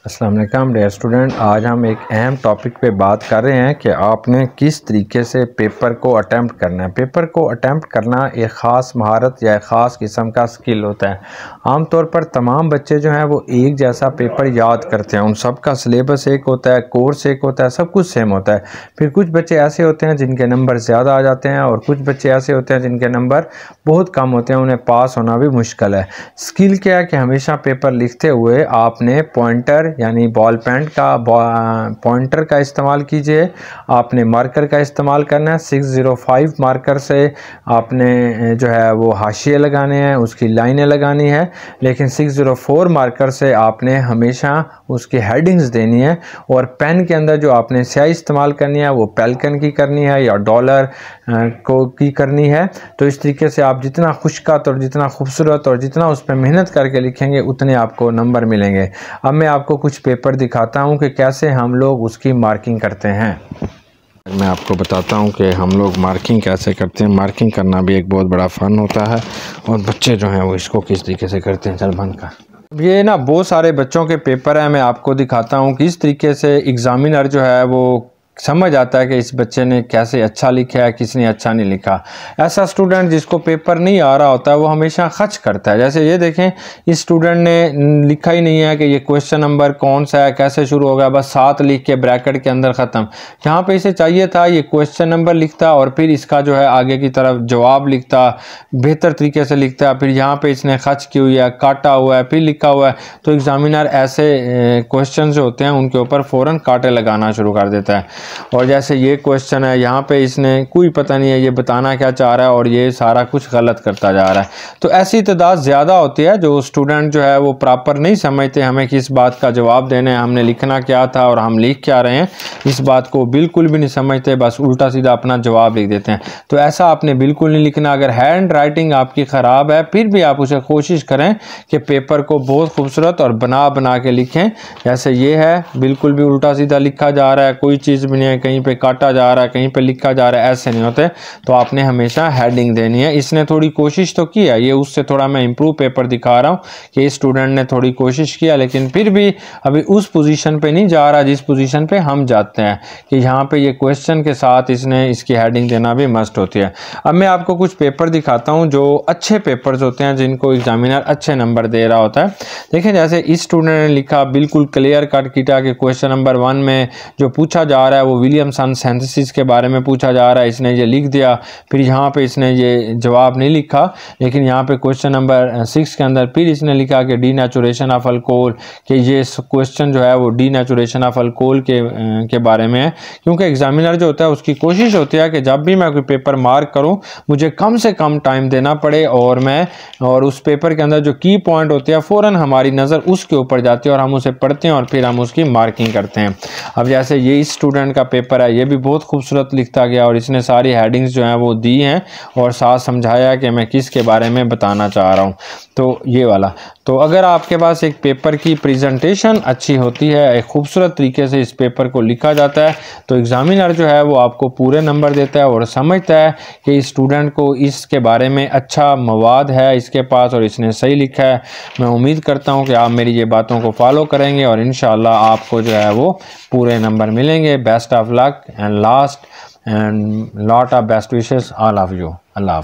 अस्सलाम वालेकुम dear student, आज हम एक अहम टॉपिक पे बात कर रहे हैं कि आपने किस तरीके से पेपर को अटैम्प्ट करना है। पेपर को अटैम्प्ट करना एक ख़ास महारत या एक ख़ास किस्म का स्किल होता है। आम तौर पर तमाम बच्चे जो हैं वो एक जैसा पेपर याद करते हैं, उन सब का सिलेबस एक होता है, कोर्स एक होता है, सब कुछ सेम होता है। फिर कुछ बच्चे ऐसे होते हैं जिनके नंबर ज़्यादा आ जाते हैं और कुछ बच्चे ऐसे होते हैं जिनके नंबर बहुत कम होते हैं, उन्हें पास होना भी मुश्किल है। स्किल क्या है कि हमेशा पेपर लिखते हुए आपने पॉइंटर यानी बॉल पेन का पॉइंटर का इस्तेमाल कीजिए, आपने मार्कर का इस्तेमाल करना है। 605 मार्कर से आपने जो है वो हाशिए लगाने हैं, उसकी लाइनें लगानी है, लेकिन 604 मार्कर से आपने हमेशा उसकी हेडिंग्स देनी है। और पेन के अंदर जो आपने स्याही इस्तेमाल करनी है वो पेल्कन की करनी है या डॉलर को की करनी है। तो इस तरीके से आप जितना खुशखत और जितना खूबसूरत और जितना उस पर मेहनत करके लिखेंगे उतने आपको नंबर मिलेंगे। अब मैं आपको कुछ पेपर दिखाता हूं कि कैसे हम लोग उसकी मार्किंग करते हैं। मैं आपको बताता हूं कि हम लोग मार्किंग कैसे करते हैं। मार्किंग करना भी एक बहुत बड़ा फ़न होता है और बच्चे जो हैं वो इसको किस तरीके से करते हैं। चल बंद कर। ये ना बहुत सारे बच्चों के पेपर हैं, मैं आपको दिखाता हूं किस तरीके से एग्ज़ामिनर जो है वो समझ आता है कि इस बच्चे ने कैसे अच्छा लिखा है, किसने अच्छा नहीं लिखा। ऐसा स्टूडेंट जिसको पेपर नहीं आ रहा होता है वो हमेशा खच करता है। जैसे ये देखें, इस स्टूडेंट ने लिखा ही नहीं है कि ये क्वेश्चन नंबर कौन सा है, कैसे शुरू होगा, बस 7 लिख के ब्रैकेट के अंदर ख़त्म। यहाँ पे इसे चाहिए था ये क्वेश्चन नंबर लिखता और फिर इसका जो है आगे की तरफ जवाब लिखता, बेहतर तरीके से लिखता। फिर यहाँ पर इसने खच की हुई है, काटा हुआ है, फिर लिखा हुआ है। तो एग्ज़ामिनर ऐसे क्वेश्चन जो होते हैं उनके ऊपर फ़ौरन कांटे लगाना शुरू कर देता है। और जैसे ये क्वेश्चन है, यहाँ पे इसने कोई पता नहीं है ये बताना क्या चाह रहा है और ये सारा कुछ गलत करता जा रहा है। तो ऐसी तादाद ज़्यादा होती है जो स्टूडेंट जो है वो प्रॉपर नहीं समझते हमें किस बात का जवाब देना है, हमने लिखना क्या था और हम लिख क्या रहे हैं, इस बात को बिल्कुल भी नहीं समझते, बस उल्टा सीधा अपना जवाब लिख देते हैं। तो ऐसा आपने बिल्कुल नहीं लिखना। अगर हैंड राइटिंग आपकी ख़राब है फिर भी आप उसे कोशिश करें कि पेपर को बहुत खूबसूरत और बना के लिखें। जैसे ये है, बिल्कुल भी उल्टा सीधा लिखा जा रहा है, कोई चीज़ भी नहीं है, कहीं पे काटा जा रहा है, कहीं पे लिखा जा रहा है, ऐसे नहीं होते। तो आपने हमेशा हेडिंग देनी है। इसने थोड़ी कोशिश तो की है, ये उससे थोड़ा मैं इम्प्रूव पेपर दिखा रहा हूँ कि इस स्टूडेंट ने थोड़ी कोशिश किया, लेकिन फिर भी अभी उस पोजीशन पे नहीं जा रहा जिस पोजीशन पे हम जाते हैं कि यहाँ पे ये क्वेश्चन के साथ इसने इसकी हेडिंग देना भी मस्ट होती है। अब मैं आपको कुछ पेपर दिखाता हूँ जो अच्छे पेपर्स होते हैं, जिनको एग्जामिनर अच्छे नंबर दे रहा होता है। देखें, जैसे इस स्टूडेंट ने लिखा बिल्कुल क्लियर कट किया कि क्वेश्चन नंबर 1 में जो पूछा जा रहा है वो विलियमसन सिंथेसिस के बारे में पूछा जा रहा है, इसने ये लिख दिया। फिर यहाँ पे इसने ये जवाब नहीं लिखा, लेकिन यहाँ पे क्वेश्चन नंबर 6 के अंदर फिर इसने लिखा कि डीनेचुरेशन ऑफ अल्कोहल, कि ये क्वेश्चन जो है वो डीनेचुरेशन ऑफ अल्कोहल के बारे में है। क्योंकि एग्जामिनर जो होता है उसकी कोशिश होती है कि जब भी मैं कोई पेपर मार्क करूँ मुझे कम से कम टाइम देना पड़े और उस पेपर के अंदर जो की पॉइंट होते हैं फ़ौरन हमारी नज़र उसके ऊपर जाती है और हम उसे पढ़ते हैं और फिर हम उसकी मार्किंग करते हैं। अब जैसे ये इस स्टूडेंट का पेपर है, ये भी बहुत खूबसूरत लिखता गया और इसने सारी हेडिंग्स जो हैं वो दी हैं और साथ समझाया कि मैं किस के बारे में बताना चाह रहा हूँ। तो ये वाला, तो अगर आपके पास एक पेपर की प्रेजेंटेशन अच्छी होती है, एक खूबसूरत तरीके से इस पेपर को लिखा जाता है, तो एग्ज़ामिनर जो है वो आपको पूरे नंबर देता है और समझता है कि इस स्टूडेंट को इसके बारे में अच्छा मवाद है इसके पास और इसने सही लिखा है। मैं उम्मीद करता हूँ कि आप मेरी ये बातों को फॉलो करेंगे और इंशाल्लाह आपको जो है वो पूरे नंबर मिलेंगे। Best of luck and last and lot of best wishes all of you. Allah.